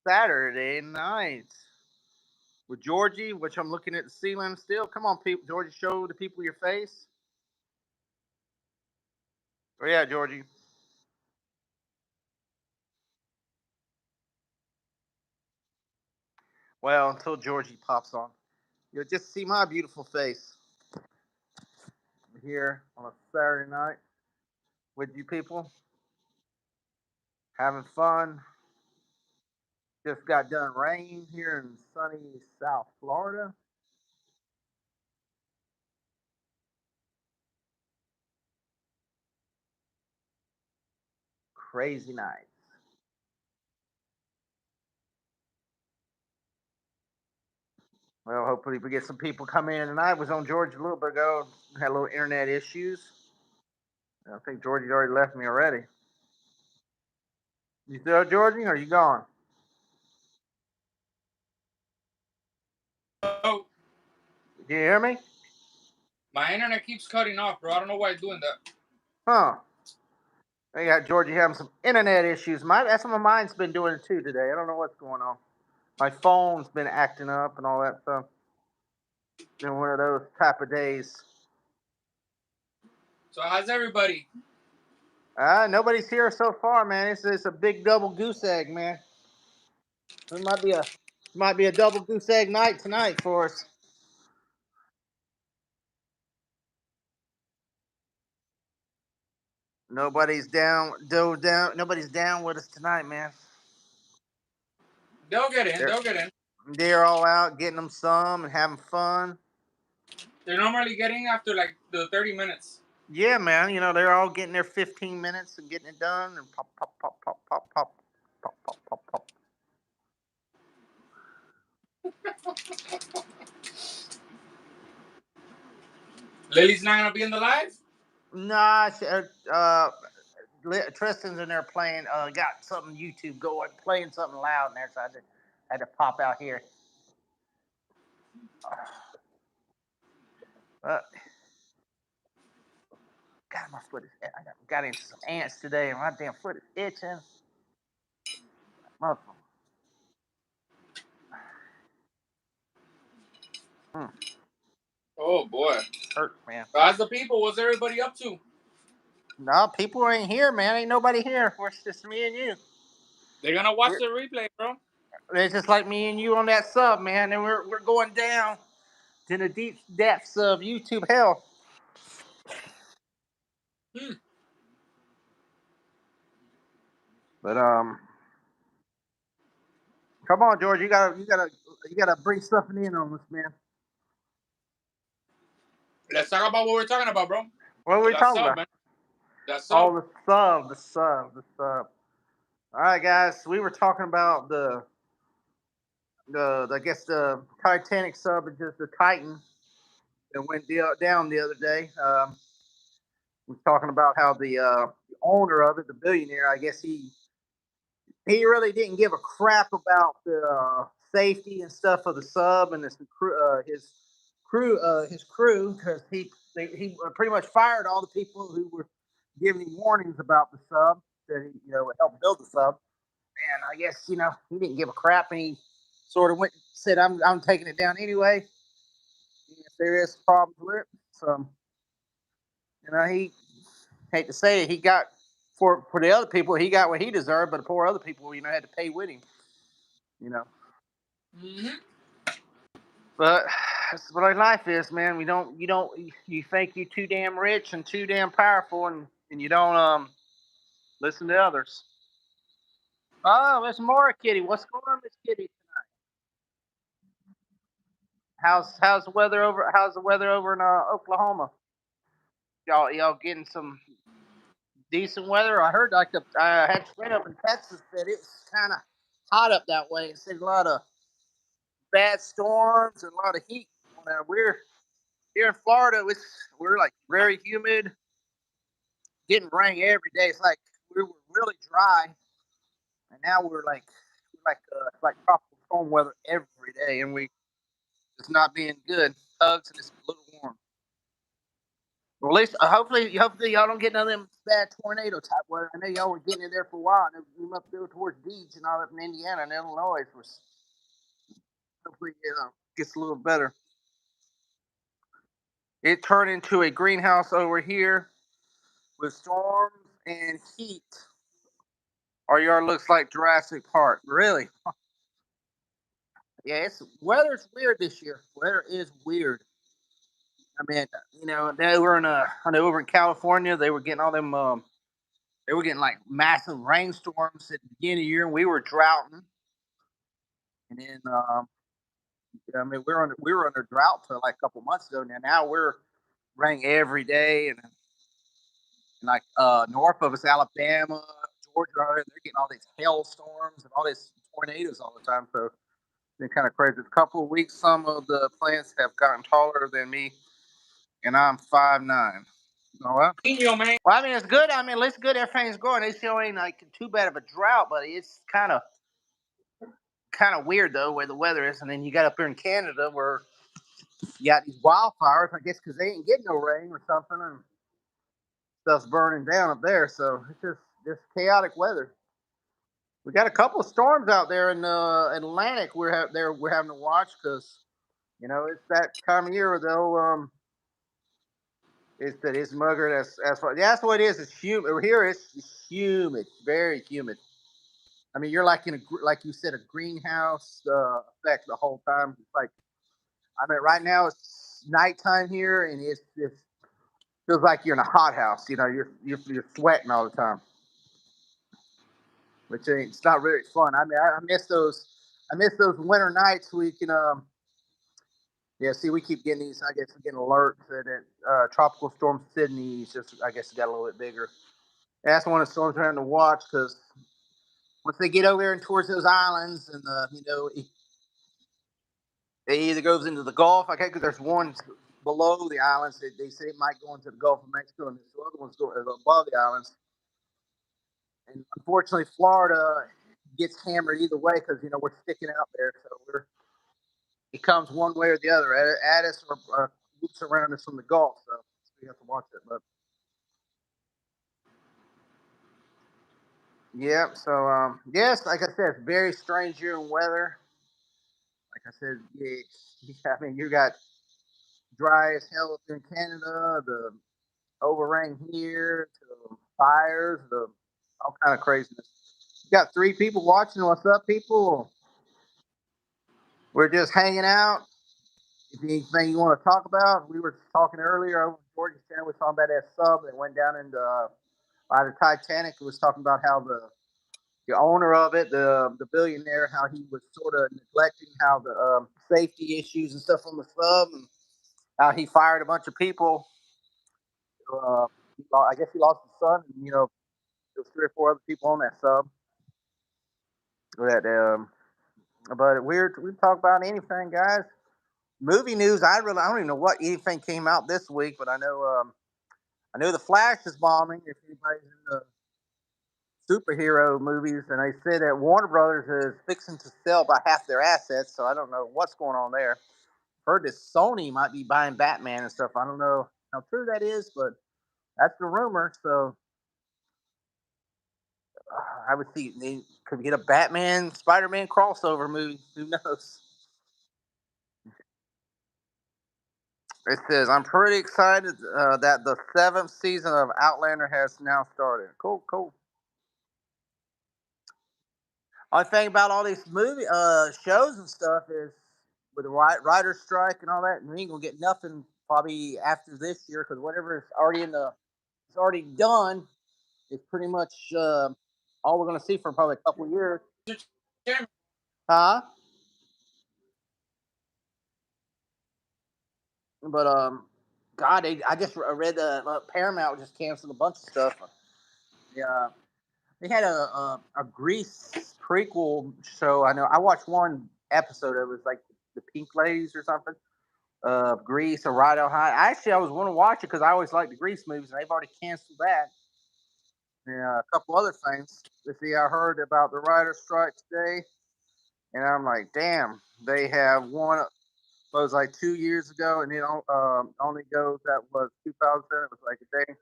Saturday night with Georgie, which I'm looking at the ceiling still. Come on, people, Georgie, show the people your face. Oh yeah, Georgie. Well, until Georgie pops on, you'll just see my beautiful face here on a Saturday night with you people, having fun. Just got done rain here in sunny South Florida. Crazy night. Well, hopefully we get some people coming in tonight. Was on George a little bit ago. Had a little internet issues. I think Georgie's already left me already. You still Georgie, or are you gone? Oh, Do you hear me? my internet keeps cutting off, bro. I don't know why it's doing that. Huh. I got Georgie having some internet issues. That's what my mind's been doing it too today. I don't know what's going on. My phone's been acting up and all that stuff. Been one of those type of days. So how's everybody? Nobody's here so far, man. It's a big double goose egg, man. It might be a double goose egg night tonight for us. Nobody's down, Nobody's down with us tonight, man. They'll get in. They're They'll get in. they're all out getting them some and having fun. They're normally getting after like the 30 minutes. Yeah, man. They're all getting their 15 minutes and getting it done and pop, pop, pop, pop, pop, pop, pop, pop, pop, pop. Lily's not gonna be in the live. Nah, Tristan's in there playing. Got something YouTube going, playing something loud in there, so I had to pop out here. Uh, God, my foot is. I got into some ants today, and my damn foot is itching. Motherfucker. Mm, Oh boy. hurts, man. How's the people? What's everybody up to? No, people ain't here, man. Ain't nobody here. It's just me and you. They're gonna watch We're, the replay, bro. it's just like me and you on that sub, man. And we're going down to the deep depths of YouTube hell. Hmm. But come on, George. You gotta bring something in on us, man. Let's talk about what we're talking about, bro. What are we That's talking up, about? man. That's Oh, up. the sub. All right, guys. We were talking about the I guess the Titanic sub is just the Titan that went down the other day. We're talking about how the owner of it, the billionaire, I guess he really didn't give a crap about the safety and stuff of the sub and his crew because he pretty much fired all the people who were giving him warnings about the sub that he helped build the sub. And I guess he didn't give a crap, and he sort of went and said, "I'm taking it down anyway if there is problems with it." So he hate to say it, he got for the other people, he got what he deserved, but the poor other people, had to pay with him. You know, Mm-hmm. but that's what life is, man. You think you're too damn rich and too damn powerful, and you don't listen to others. Oh, Miss Mora Kitty, what's going on, Miss Kitty? How's the weather over in Oklahoma? Y'all getting some decent weather? I heard I had a friend up in Texas that it was kind of hot up that way. It said a lot of bad storms and a lot of heat. We're here in Florida. We're like very humid, getting rain every day. It's like we were really dry, and now it's like tropical storm weather every day, and it's not being good. Hugs and it's a little warm. Well, at least hopefully y'all don't get none of them bad tornado type weather. I know y'all were getting it there for a while. And came up there towards Deeds and all up in Indiana and Illinois. Was hopefully gets a little better. It turned into a greenhouse over here with storms and heat. Our yard looks like Jurassic Park. Really? Yeah, it's weather's weird this year. Weather is weird. I mean, they were I know over in California, they were getting all them. They were getting like massive rainstorms at the beginning of the year, and we were droughting. And then, I mean, we were under drought for like a couple months ago. Now we're raining every day, and like north of us, Alabama, Georgia, they're getting all these hailstorms and all these tornadoes all the time. So it's been kind of crazy. A couple of weeks, some of the plants have gotten taller than me, and I'm 5'9". Oh, well. Man. Well, I mean, it's good. I mean, it's good. Everything's growing. It still ain't like too bad of a drought, but it's kind of weird though where the weather is. And then you got up here in Canada where you got these wildfires. I guess because they ain't getting no rain or something, and stuff's burning down up there. So it's just chaotic weather. We got a couple of storms out there in the Atlantic. We're having to watch because it's that time of year though. It's mugger. That's what it is. It's humid. Over here it's humid, very humid. I mean, you're like like you said, a greenhouse effect the whole time. It's like, I mean, right now it's nighttime here, and it feels like you're in a hothouse. You're sweating all the time, which it's not really fun. I mean, I miss those. I miss those winter nights we can. Yeah, see, we keep getting these. I guess we're getting alerts that tropical storm Sydney just, I guess, it got a little bit bigger. That's one of the storms we're having to watch because once they get over there and towards those islands, and it either goes into the Gulf. Okay, because there's one below the islands. They say it might go into the Gulf of Mexico, and the other one's going above the islands. And unfortunately, Florida gets hammered either way because we're sticking out there, so it comes one way or the other at us or loops around us from the Gulf. So we have to watch it. But yeah, so yes, like I said, it's very strange year in weather. Like I said, yeah, I mean, you got dry as hell up in Canada, the overrain here, to fires, the all kind of craziness. You got three people watching. What's up, people? We're just hanging out. If anything you want to talk about, we were talking earlier over Georgia Channel. We were talking about that sub that went down into by the Titanic. It was talking about how the owner of it, the billionaire, how he was sort of neglecting how the safety issues and stuff on the sub, and how he fired a bunch of people. Uh, I guess he lost his son, and there was three or four other people on that sub. That but we talk about anything, guys. Movie news. I don't even know what anything came out this week, but I know the Flash is bombing. If anybody's in the superhero movies, and they said that Warner Brothers is fixing to sell by half their assets. So I don't know what's going on there. Heard that Sony might be buying Batman and stuff. I don't know how true that is, but that's the rumor. So I would see they could get a Batman Spider-Man crossover movie. Who knows? It says I'm pretty excited that the seventh season of Outlander has now started. Cool, cool. Only thing about all these movie shows and stuff is with the writer's strike and all that, we ain't gonna get nothing probably after this year because whatever is already it's already done. It's pretty much all we're gonna see for probably a couple of years. Huh? But God, I just read Paramount just canceled a bunch of stuff. Yeah, they had a Grease prequel show. I know I watched one episode. It was like the Pink Ladies or something. Grease or Ride on High. Actually, I was want to watch it because I always like the Grease movies, and they've already canceled that. Yeah, a couple other things. Let's see, I heard about the writer's strike today, and I'm like, damn, they have one. It was like 2 years ago, and it only goes that was 2000. It was like a day.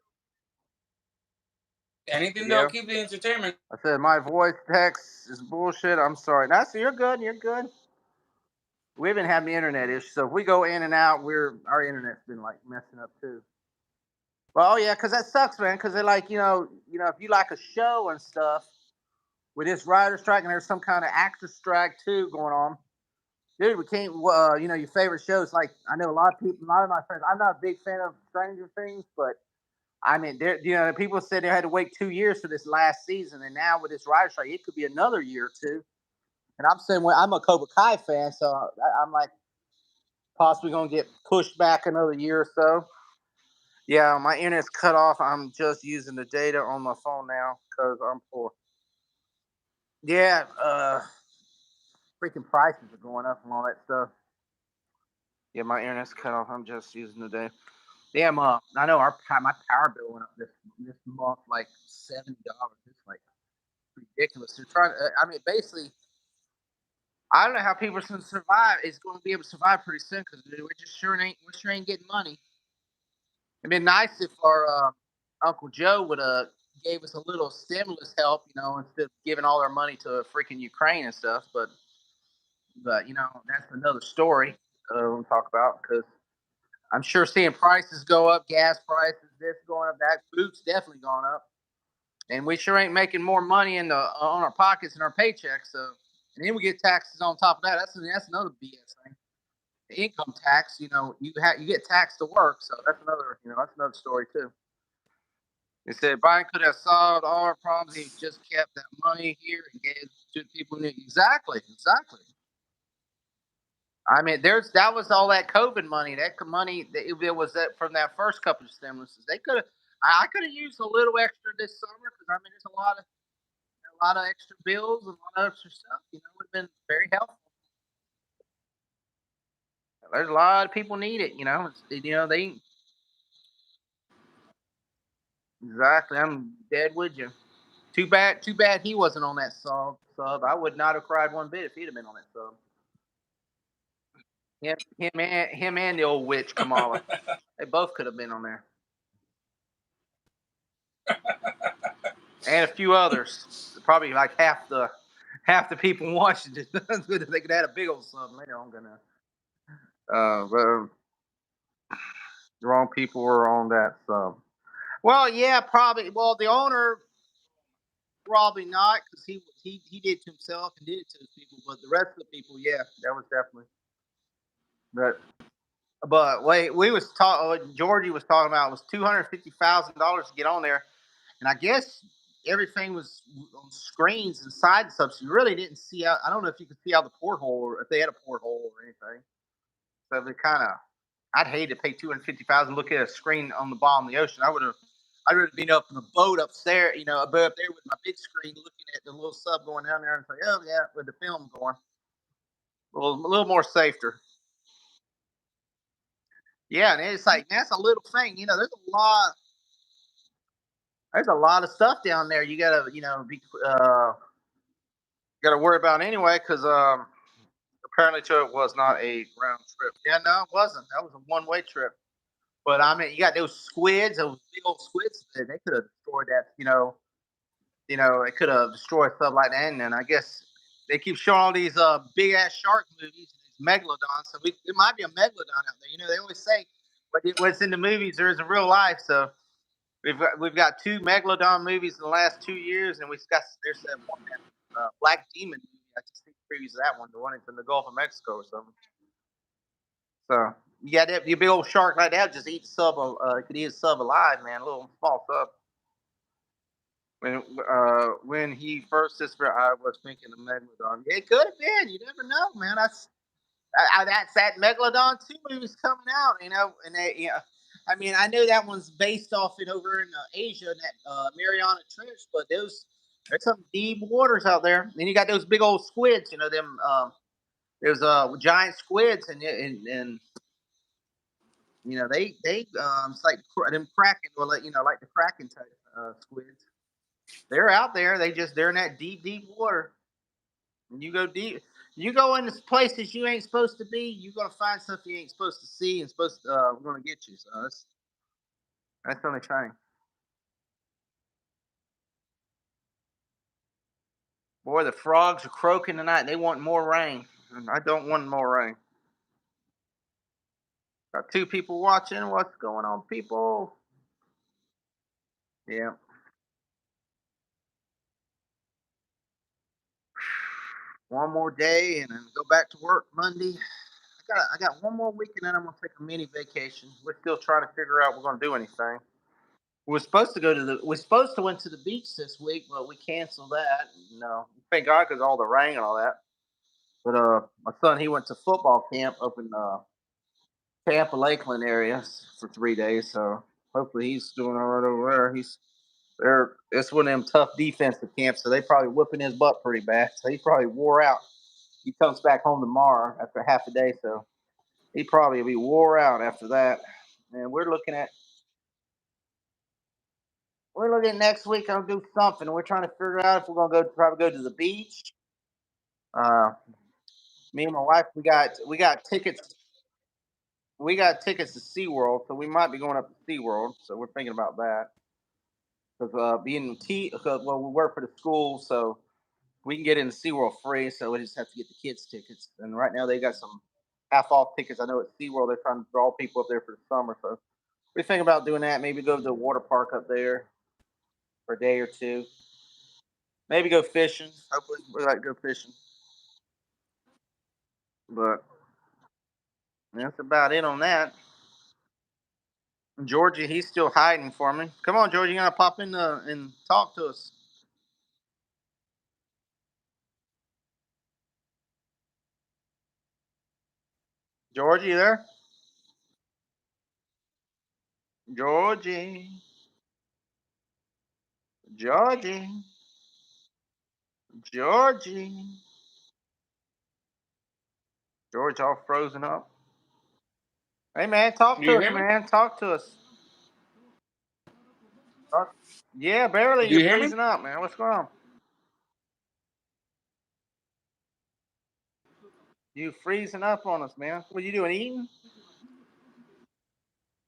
Anything that'll Yeah. keep the entertainment. I said my voice text is bullshit. I'm sorry. That's you're good. You're good. We've been having internet issues, so if we go in and out, our internet's been like messing up too. Well, oh yeah, because that sucks, man. Because they're like, if you like a show and stuff with this writer strike and there's some kind of actor strike too going on, dude, we can't. Your favorite shows. Like I know a lot of people, a lot of my friends. I'm not a big fan of Stranger Things, but I mean, people said they had to wait 2 years for this last season, and now with this writer strike, it could be another year or two. And I'm saying, well, I'm a Cobra Kai fan, so I'm like possibly gonna get pushed back another year or so. Yeah, my internet's cut off. I'm just using the data on my phone now because I'm poor. Yeah, freaking prices are going up and all that stuff. Yeah, my internet's cut off. I'm just using the data. Damn, I know my power bill went up this month like $70. It's like ridiculous. They're trying. I mean, basically, I don't know how people are going to survive. It's going to be able to survive pretty soon because we sure ain't getting money. It'd been nice if our Uncle Joe would have gave us a little stimulus help, instead of giving all our money to freaking Ukraine and stuff. But that's another story we'll talk about because I'm sure seeing prices go up, gas prices, this going up, that food's definitely gone up, and we sure ain't making more money on our pockets and our paychecks. So, and then we get taxes on top of that. That's another BS thing. The income tax, you get taxed to work, so that's another story too. They said Biden could have solved all our problems. He just kept that money here and gave it to the people who need. Exactly, exactly. I mean, that was all that COVID money. That money that it was that from that first couple of stimuluses. They could have. I could have used a little extra this summer because I mean, there's a lot of extra bills and a lot of extra stuff. Would have been very helpful. There's a lot of people need it. They exactly. I'm dead with you. Too bad he wasn't on that sub. I would not have cried one bit if he'd have been on that sub. Him and the old witch Kamala. They both could have been on there, and a few others. Probably like half the people in Washington. They could have had a big old sub later on. But the wrong people were on that sub. Well, yeah, probably. Well, the owner probably not because he did it to himself and did it to his people. But the rest of the people, yeah, that was definitely. But wait, we was talking. Georgie was talking about it was $250,000 to get on there, and I guess everything was on screens inside the stuff. So you really didn't see out. I don't know if you could see out the porthole or if they had a porthole or anything. So they kind of. I'd hate to pay 250,000 look at a screen on the bottom of the ocean. I'd rather been up in the boat upstairs, up there with my big screen, looking at the little sub going down there and say, oh yeah, with the film going, a little more safer. Yeah, and it's like that's a little thing. There's a lot of stuff down there. You gotta be gotta worry about anyway because apparently to it was not a round trip. Yeah, no, it wasn't. That was a one-way trip. But I mean, you got those squids, those big old squids. They could have destroyed that. It could have destroyed stuff like that. And then I guess they keep showing all these big ass shark movies, these megalodons. So it might be a megalodon out there. They always say what's in the movies there is in real life. So we've got two megalodon movies in the last 2 years, and there's that one Black Demon movie. I just think the previews of that one, the one in the Gulf of Mexico or something. So you got that your big old shark like that just eat sub. Could eat a sub alive, man. A little small sub. When he first disappeared, I was thinking of Megalodon. It could have been. You never know, man. That's that Megalodon 2 movie's coming out. And I mean, I know that one's based off it over in Asia, in that Mariana Trench, but there's some deep waters out there. Then you got those big old squids. Them. There's giant squids, and they it's like them kraken or like the kraken type squids. They're out there. They're in that deep, deep water. And you go deep. You go into places you ain't supposed to be. You're gonna find stuff you ain't supposed to see and supposed to gonna get you. So that's the only thing. Boy, the frogs are croaking tonight. They want more rain. And I don't want more rain. Got two people watching. What's going on, people? Yeah. One more day and then go back to work Monday. I got one more week and then I'm gonna take a mini vacation. We're still trying to figure out if we're gonna do anything. We're supposed to went to the beach this week, but we canceled that. No, thank God because all the rain and all that. But my son he went to football camp up in Tampa Lakeland area for 3 days, so hopefully he's doing all right over there. He's there. It's one of them tough defensive camps, so they probably whooping his butt pretty bad. So he probably wore out. He comes back home tomorrow after half a day, so he probably will be wore out after that. And we're looking next week. I'll do something. We're trying to figure out if we're gonna probably go to the beach. Uh, Me and my wife, we got tickets. We got tickets to SeaWorld, so we might be going up to SeaWorld. So we're thinking about that because well, we work for the school, so we can get into SeaWorld free. So we just have to get the kids tickets. And right now they got some half off tickets. I know at SeaWorld they're trying to draw people up there for the summer, so we think about doing that. Maybe go to the water park up there for a day or two. Maybe go fishing. Hopefully, we like to go fishing. But that's about it on that. Georgie, he's still hiding for me. Come on, Georgie, you gotta pop in and talk to us. Georgie, you there? Georgie, Georgie, Georgie. George all frozen up. Hey man, talk Do to you us, hear me? man. Talk to us. Talk. Yeah, barely. Do You're you hear me? freezing up, man. What's going on? You freezing up on us, man. What you doing? Eating?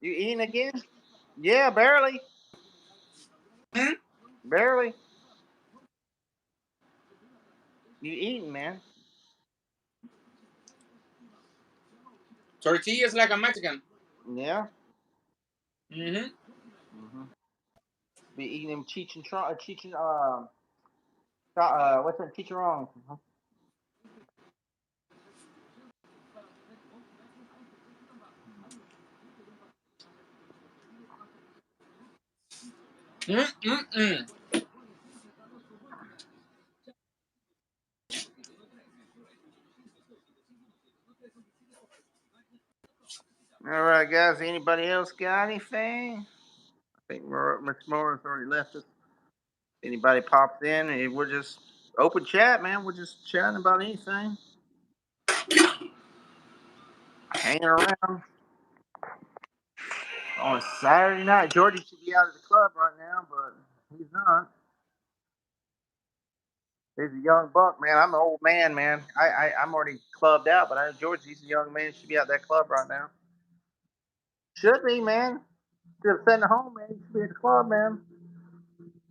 You eating again? Yeah, barely. Hmm? Barely. You eating, man? Tortillas like a Mexican. Yeah. Mm-hmm. Be eating them what's that chicharron? Mm-mm-mm. All right, guys. Anybody else got anything? I think Miss Morris already left us. Anybody pops in, and we're just open chat, man. We're just chatting about anything, hanging around on a Saturday night. Georgie should be out of the club right now, but he's not. He's a young buck, man. I'm an old man, man. I'm already clubbed out, but I know George, he's a young man. Should be out that club right now. Should be, man. Instead of sitting at home, man, you should be at the club, man.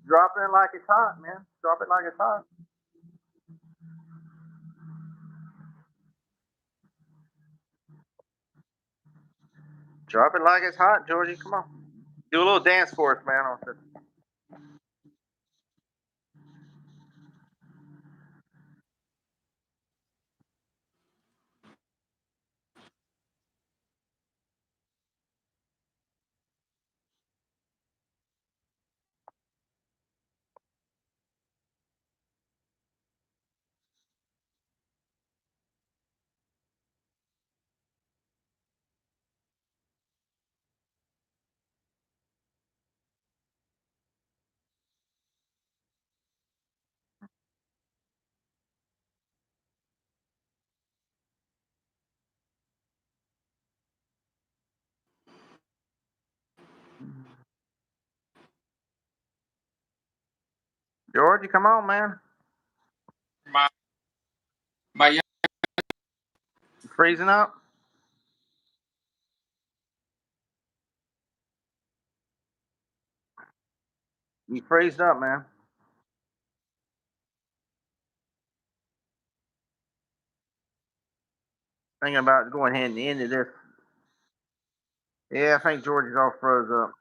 Drop it like it's hot, man. Drop it like it's hot. Drop it like it's hot, Georgie. Come on. Do a little dance for us, man. Georgie, come on, man. My, my You freezing up? You freezed up, man. Thinking about going ahead and ending this. Yeah, I think George is all froze up.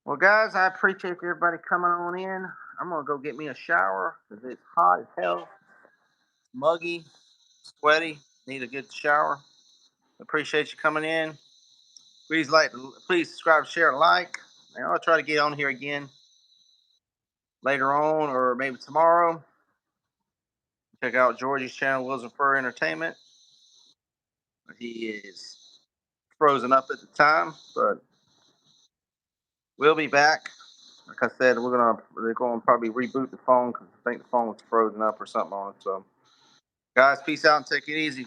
Well, guys, I appreciate everybody coming on in. I'm gonna go get me a shower because it's hot as hell, muggy, sweaty. Need a good shower. Appreciate you coming in. Please subscribe, share, and like. And I'll try to get on here again later on or maybe tomorrow. Check out Georgie's channel, Wilson Fur Entertainment. He is frozen up at the time, but we'll be back. Like I said, they're gonna probably reboot the phone because I think the phone was frozen up or something on it. So, guys, peace out and take it easy.